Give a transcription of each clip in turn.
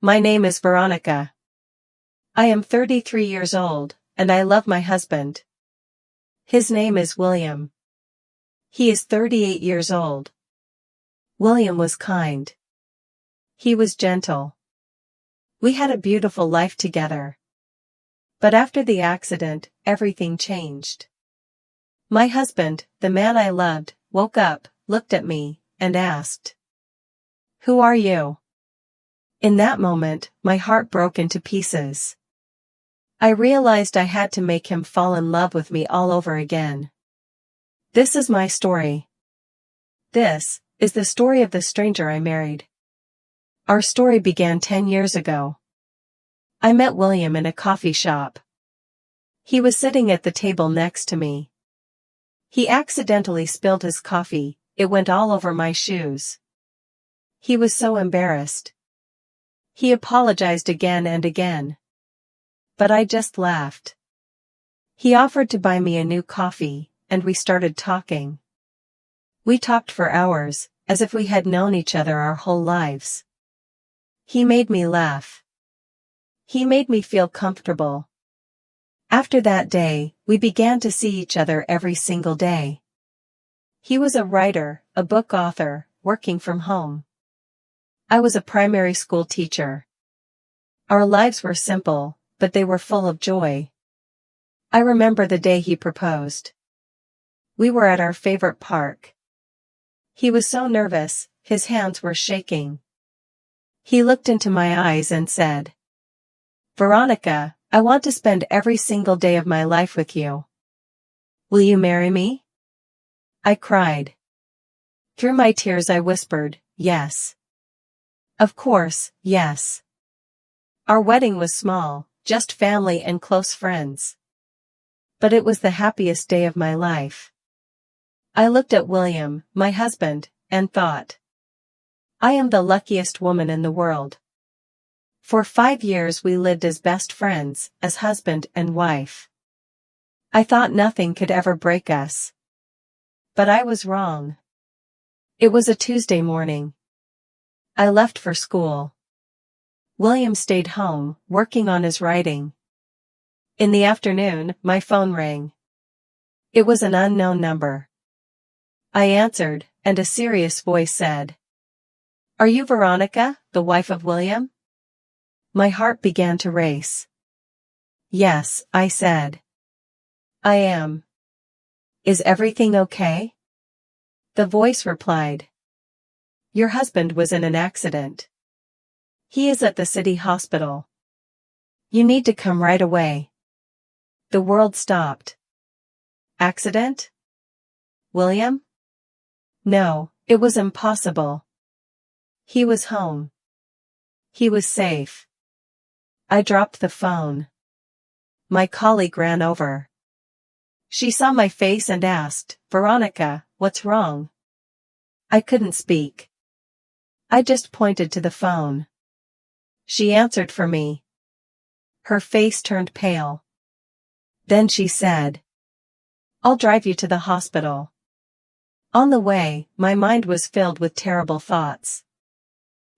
My name is Veronica. I am 33 years old, and I love my husband. His name is William. He is 38 years old. William was kind. He was gentle. We had a beautiful life together. But after the accident, everything changed. My husband, the man I loved, woke up, looked at me, and asked, "Who are you?" In that moment, my heart broke into pieces. I realized I had to make him fall in love with me all over again. This is my story. This is the story of the stranger I married. Our story began 10 years ago. I met William in a coffee shop. He was sitting at the table next to me. He accidentally spilled his coffee. It went all over my shoes. He was so embarrassed. He apologized again and again. But I just laughed. He offered to buy me a new coffee, and we started talking. We talked for hours, as if we had known each other our whole lives. He made me laugh. He made me feel comfortable. After that day, we began to see each other every single day. He was a writer, a book author, working from home. I was a primary school teacher. Our lives were simple, but they were full of joy. I remember the day he proposed. We were at our favorite park. He was so nervous, his hands were shaking. He looked into my eyes and said, "Veronica, I want to spend every single day of my life with you. Will you marry me?" I cried. Through my tears I whispered, "Yes. Of course, yes." Our wedding was small, just family and close friends. But it was the happiest day of my life. I looked at William, my husband, and thought, I am the luckiest woman in the world. For 5 years we lived as best friends, as husband and wife. I thought nothing could ever break us. But I was wrong. It was a Tuesday morning. I left for school. William stayed home, working on his writing. In the afternoon, my phone rang. It was an unknown number. I answered, and a serious voice said, "Are you Veronica, the wife of William?" My heart began to race. "Yes," I said. "I am. Is everything okay?" The voice replied, "Your husband was in an accident. He is at the city hospital. You need to come right away." The world stopped. Accident? William? No, it was impossible. He was home. He was safe. I dropped the phone. My colleague ran over. She saw my face and asked, "Veronica, what's wrong?" I couldn't speak. I just pointed to the phone. She answered for me. Her face turned pale. Then she said, "I'll drive you to the hospital." On the way, my mind was filled with terrible thoughts.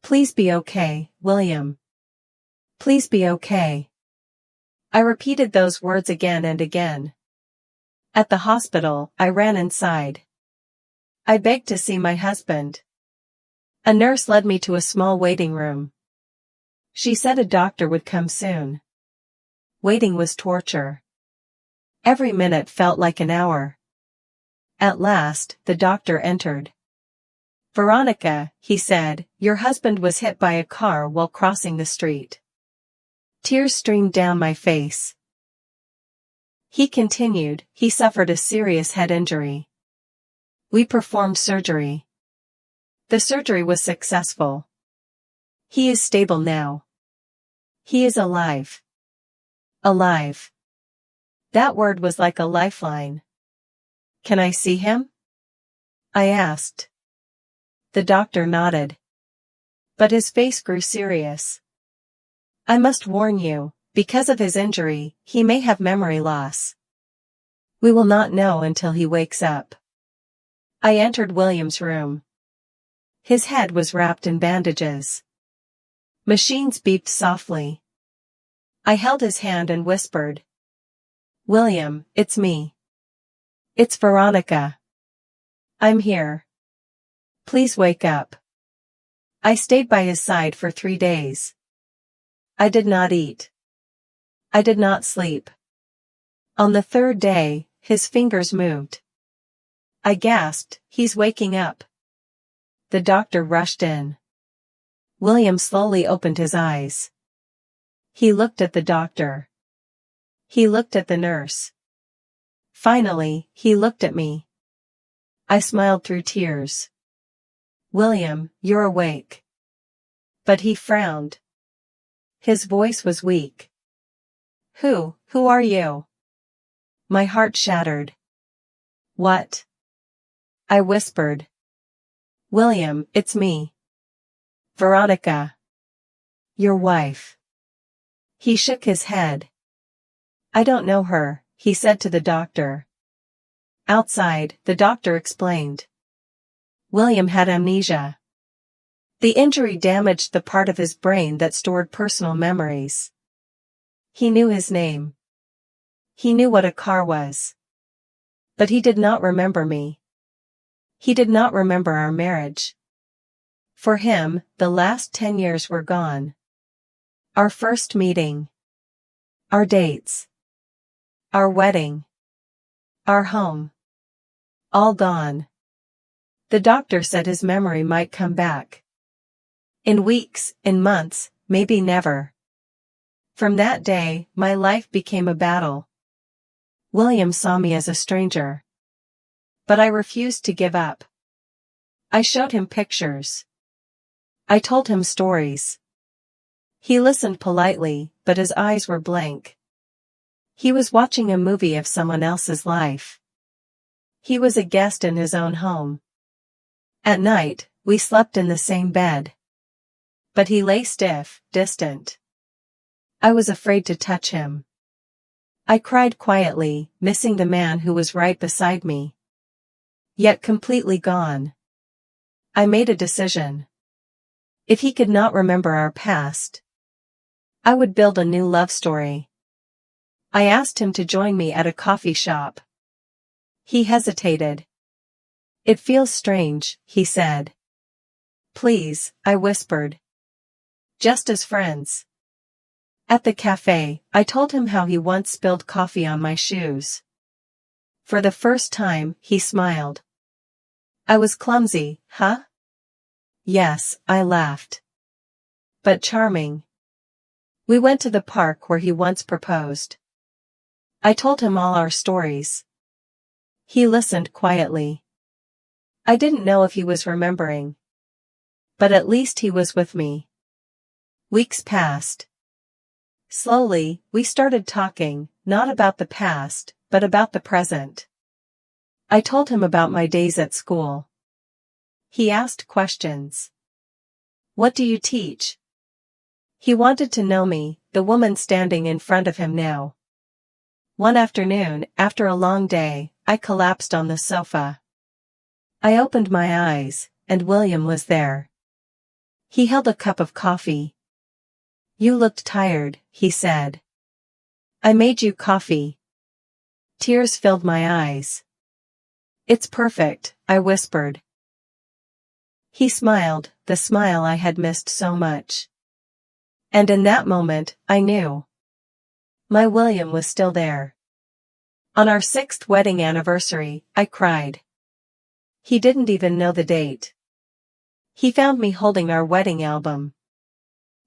Please be okay, William. Please be okay. I repeated those words again and again. At the hospital, I ran inside. I begged to see my husband. A nurse led me to a small waiting room. She said a doctor would come soon. Waiting was torture. Every minute felt like an hour. At last, the doctor entered. "Veronica," he said, "your husband was hit by a car while crossing the street." Tears streamed down my face. He continued, "He suffered a serious head injury. We performed surgery. The surgery was successful. He is stable now. He is alive." Alive. That word was like a lifeline. "Can I see him?" I asked. The doctor nodded. But his face grew serious. "I must warn you, because of his injury, he may have memory loss. We will not know until he wakes up." I entered William's room. His head was wrapped in bandages. Machines beeped softly. I held his hand and whispered, "William, it's me. It's Veronica. I'm here. Please wake up." I stayed by his side for 3 days. I did not eat. I did not sleep. On the 3rd day, his fingers moved. I gasped, "He's waking up." The doctor rushed in. William slowly opened his eyes. He looked at the doctor. He looked at the nurse. Finally, he looked at me. I smiled through tears. "William, you're awake." But he frowned. His voice was weak. Who are you?" My heart shattered. "What?" I whispered. "William, it's me. Veronica. Your wife." He shook his head. "I don't know her," he said to the doctor. Outside, the doctor explained. William had amnesia. The injury damaged the part of his brain that stored personal memories. He knew his name. He knew what a car was. But he did not remember me. He did not remember our marriage. For him, the last 10 years were gone. Our first meeting. Our dates. Our wedding. Our home. All gone. The doctor said his memory might come back. In weeks, in months, maybe never. From that day, my life became a battle. William saw me as a stranger. But I refused to give up. I showed him pictures. I told him stories. He listened politely, but his eyes were blank. He was watching a movie of someone else's life. He was a guest in his own home. At night, we slept in the same bed. But he lay stiff, distant. I was afraid to touch him. I cried quietly, missing the man who was right beside me. Yet completely gone. I made a decision. If he could not remember our past, I would build a new love story. I asked him to join me at a coffee shop. He hesitated. "It feels strange," he said. "Please," I whispered. "Just as friends." At the cafe, I told him how he once spilled coffee on my shoes. For the first time, he smiled. "I was clumsy, huh?" "Yes," I laughed. "But charming." We went to the park where he once proposed. I told him all our stories. He listened quietly. I didn't know if he was remembering. But at least he was with me. Weeks passed. Slowly, we started talking, not about the past, but about the present. I told him about my days at school. He asked questions. "What do you teach?" He wanted to know me, the woman standing in front of him now. One afternoon, after a long day, I collapsed on the sofa. I opened my eyes, and William was there. He held a cup of coffee. "You looked tired," he said. "I made you coffee." Tears filled my eyes. "It's perfect," I whispered. He smiled, the smile I had missed so much. And in that moment, I knew. My William was still there. On our 6th wedding anniversary, I cried. He didn't even know the date. He found me holding our wedding album.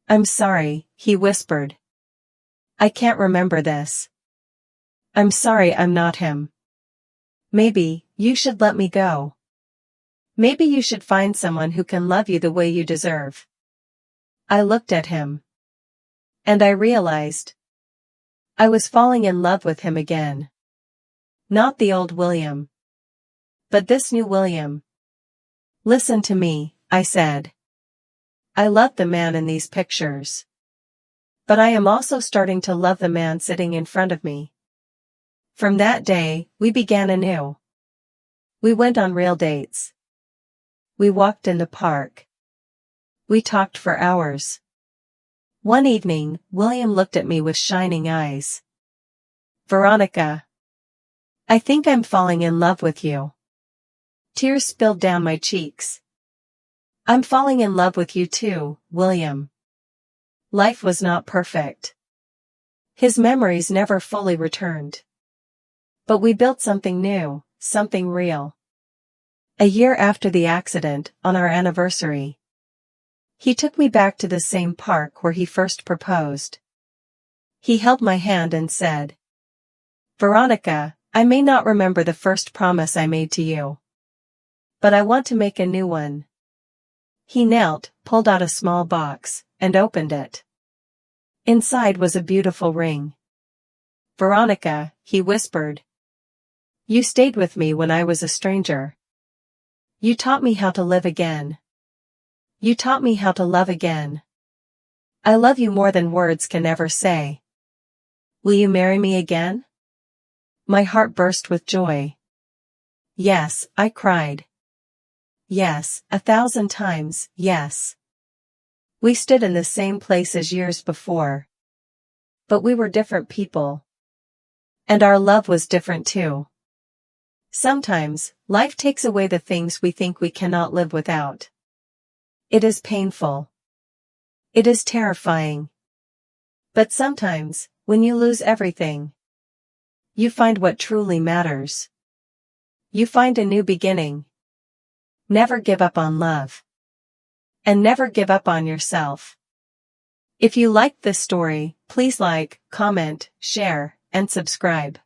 "I'm sorry," he whispered. "I can't remember this. I'm sorry I'm not him. Maybe you should let me go. Maybe you should find someone who can love you the way you deserve." I looked at him. And I realized. I was falling in love with him again. Not the old William. But this new William. "Listen to me," I said. "I love the man in these pictures. But I am also starting to love the man sitting in front of me." From that day, we began anew. We went on real dates. We walked in the park. We talked for hours. One evening, William looked at me with shining eyes. "Veronica, I think I'm falling in love with you." Tears spilled down my cheeks. "I'm falling in love with you too, William." Life was not perfect. His memories never fully returned. But we built something new, something real. A year after the accident, on our anniversary, he took me back to the same park where he first proposed. He held my hand and said, "Veronica, I may not remember the first promise I made to you, but I want to make a new one." He knelt, pulled out a small box, and opened it. Inside was a beautiful ring. "Veronica," he whispered, "you stayed with me when I was a stranger. You taught me how to live again. You taught me how to love again. I love you more than words can ever say. Will you marry me again?" My heart burst with joy. "Yes," I cried. "Yes, 1,000 times, yes." We stood in the same place as years before. But we were different people. And our love was different too. Sometimes, life takes away the things we think we cannot live without. It is painful. It is terrifying. But sometimes, when you lose everything, you find what truly matters. You find a new beginning. Never give up on love. And never give up on yourself. If you liked this story, please like, comment, share, and subscribe.